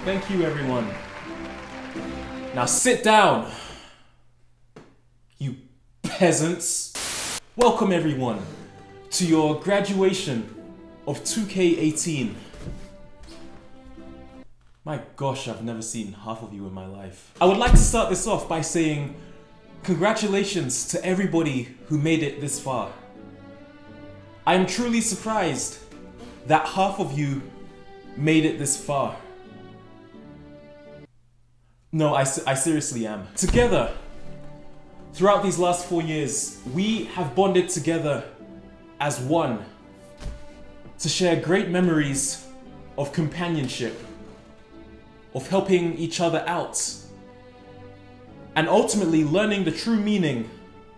Thank you everyone. Now sit down, you peasants. Welcome everyone to your graduation of 2K18. My gosh, I've never seen half of you in my life. I would like to start this off by saying congratulations to everybody who made it this far. I am truly surprised that half of you made it this far. No, I seriously am. Together, throughout these last 4 years, we have bonded together as one to share great memories of companionship, of helping each other out, and ultimately learning the true meaning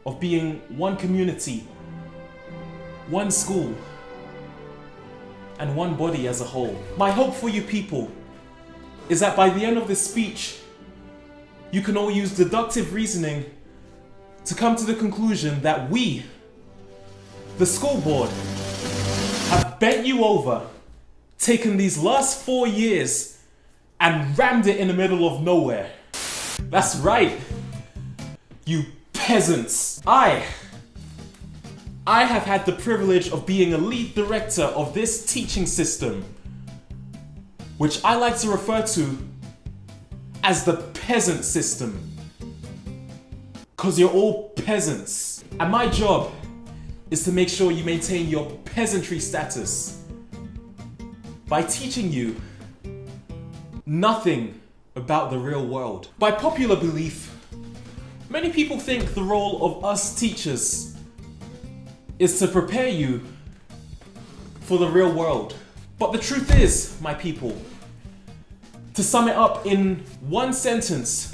of being one community, one school, and one body as a whole. My hope for you people is that by the end of this speech, you can all use deductive reasoning to come to the conclusion that we, the school board, have bent you over, taken these last 4 years and rammed it in the middle of nowhere. That's right, you peasants. I have had the privilege of being a lead director of this teaching system, which I like to refer to as the peasant system. Cause you're all peasants. And my job is to make sure you maintain your peasantry status by teaching you nothing about the real world. By popular belief, many people think the role of us teachers is to prepare you for the real world. But the truth is, my people, to sum it up in one sentence,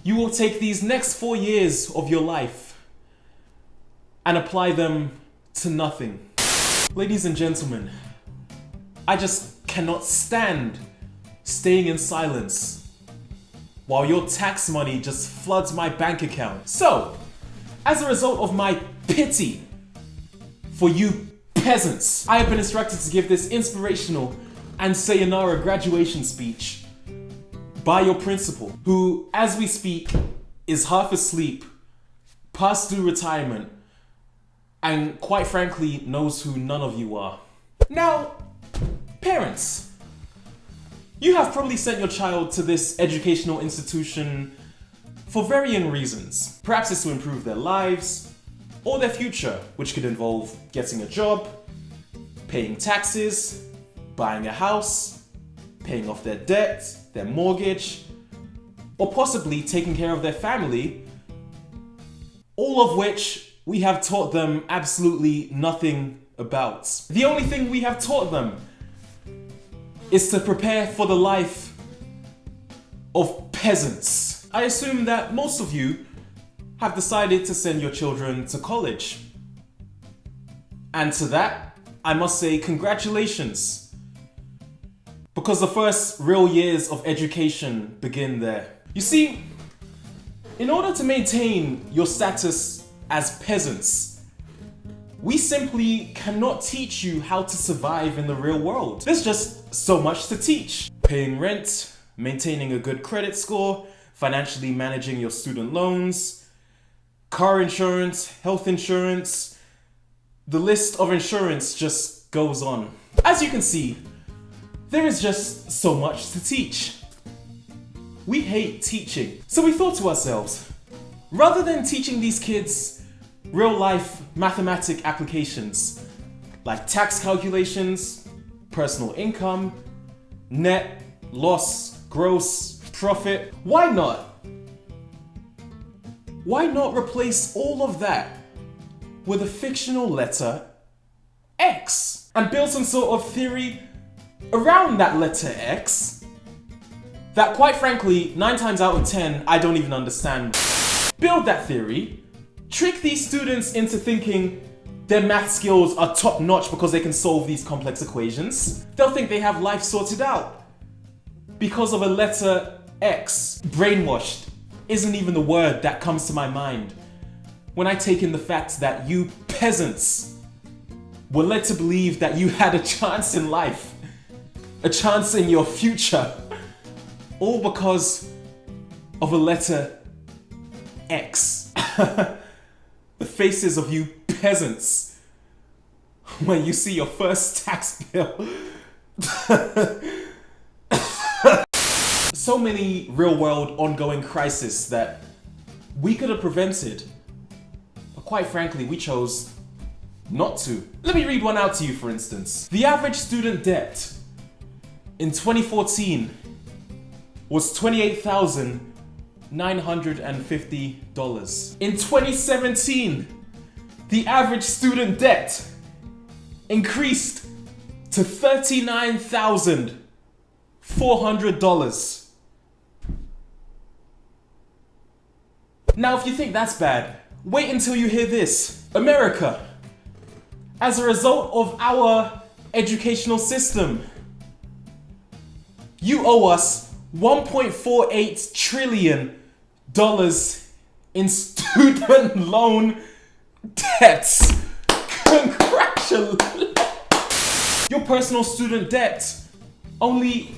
you will take these next 4 years of your life and apply them to nothing. Ladies and gentlemen, I just cannot stand staying in silence while your tax money just floods my bank account. So, as a result of my pity for you peasants, I have been instructed to give this inspirational and sayonara graduation speech by your principal, who, as we speak, is half asleep, past due retirement, and quite frankly knows who none of you are. Now, parents, you have probably sent your child to this educational institution for varying reasons. Perhaps it's to improve their lives or their future, which could involve getting a job, paying taxes, buying a house, paying off their debt, their mortgage, or possibly taking care of their family, all of which we have taught them absolutely nothing about. The only thing we have taught them is to prepare for the life of peasants. I assume that most of you have decided to send your children to college. And to that, I must say congratulations, because the first real years of education begin there. You see, in order to maintain your status as peasants, we simply cannot teach you how to survive in the real world. There's just so much to teach. Paying rent, maintaining a good credit score, financially managing your student loans, car insurance, health insurance. The list of insurance just goes on. As you can see, there is just so much to teach. We hate teaching. So we thought to ourselves, rather than teaching these kids real-life mathematic applications like tax calculations, personal income, net, loss, gross, profit, why not replace all of that with a fictional letter X and build some sort of theory around that letter X that, quite frankly, 9 times out of 10, I don't even understand. Build that theory, trick these students into thinking their math skills are top notch because they can solve these complex equations. They'll think they have life sorted out because of a letter X. Brainwashed isn't even the word that comes to my mind when I take in the fact that you peasants were led to believe that you had a chance in life, a chance in your future, all because of a letter X. The faces of you peasants when you see your first tax bill. So many real-world ongoing crises that we could have prevented, but quite frankly, we chose not to. Let me read one out to you, for instance. The average student debt in 2014 was $28,950. In 2017, the average student debt increased to $39,400. Now, if you think that's bad, wait until you hear this. America, as a result of our educational system, you owe us $1.48 trillion in student loan debts. Congratulations! Your personal student debt only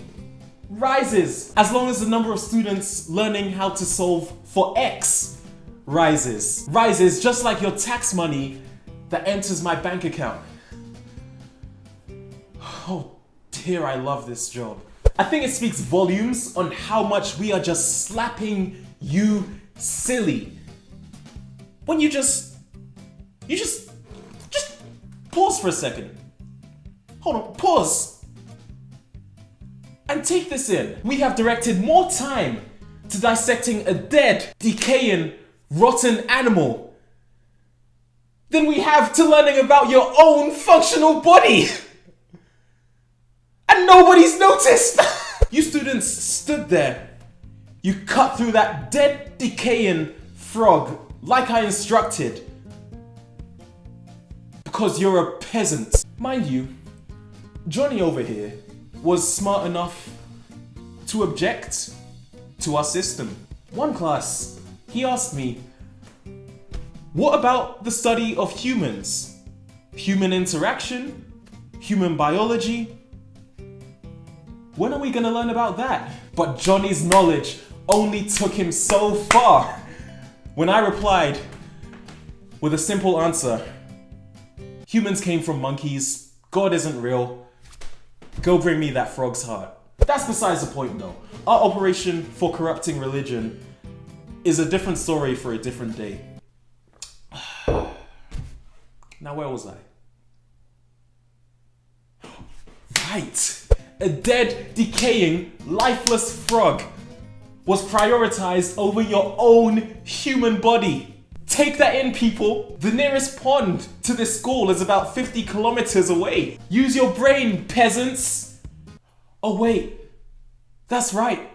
rises as long as the number of students learning how to solve for X rises. Rises just like your tax money that enters my bank account. Oh dear, I love this job. I think it speaks volumes on how much we are just slapping you silly. When you just pause for a second. Hold on, pause. And take this in. We have directed more time to dissecting a dead, decaying, rotten animal than we have to learning about your own functional body. And nobody's noticed. You students stood there. You cut through that dead, decaying frog like I instructed. Because you're a peasant. Mind you, Johnny over here was smart enough to object to our system. One class, he asked me, what about the study of humans? Human interaction? Human biology? When are we gonna learn about that? But Johnny's knowledge only took him so far. When I replied with a simple answer, humans came from monkeys, God isn't real, go bring me that frog's heart. That's besides the point though. Our operation for corrupting religion is a different story for a different day. Now where was I? Right! A dead, decaying, lifeless frog was prioritized over your own human body. Take that in, people. The nearest pond to this school is about 50 kilometers away. Use your brain, peasants. Oh wait, that's right.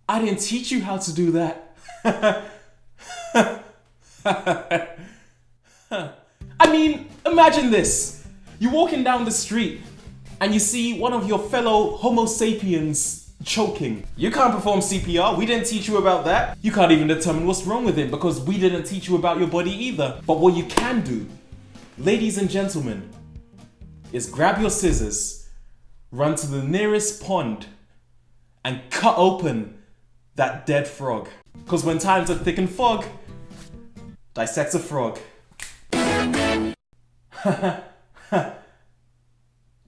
I didn't teach you how to do that. I mean, imagine this. You're walking down the street and you see one of your fellow Homo sapiens choking. You can't perform CPR, we didn't teach you about that. You can't even determine what's wrong with him because we didn't teach you about your body either. But what you can do, ladies and gentlemen, is grab your scissors, run to the nearest pond, and cut open that dead frog. Because when times are thick and fog, dissect a frog.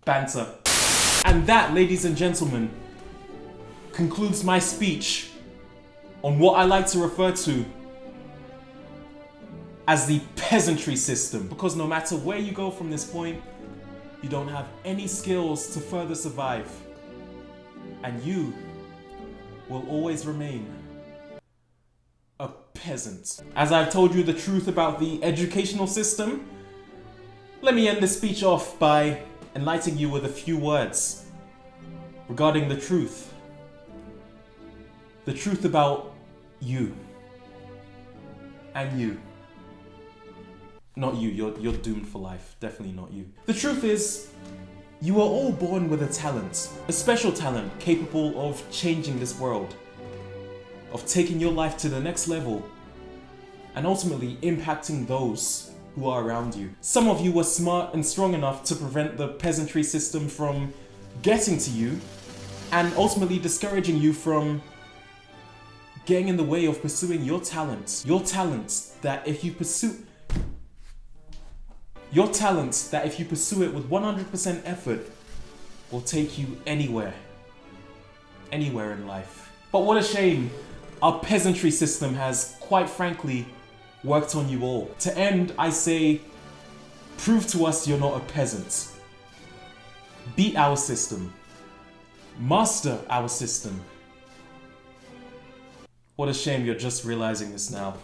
Banter. And that, ladies and gentlemen, concludes my speech on what I like to refer to as the peasantry system. Because no matter where you go from this point, you don't have any skills to further survive. And you will always remain a peasant. As I've told you the truth about the educational system, let me end this speech off by enlightening you with a few words regarding the truth. The truth about you. And you. Not you, you're doomed for life. Definitely not you. The truth is, you are all born with a talent. A special talent capable of changing this world. Of taking your life to the next level. And ultimately impacting those who are around you. Some of you were smart and strong enough to prevent the peasantry system from getting to you and ultimately discouraging you from getting in the way of pursuing your talents. Your talents that if you pursue it with 100% effort will take you anywhere in life. But what a shame our peasantry system has, quite frankly, worked on you all. To end, I say, prove to us you're not a peasant. Beat our system. Master our system. What a shame you're just realizing this now.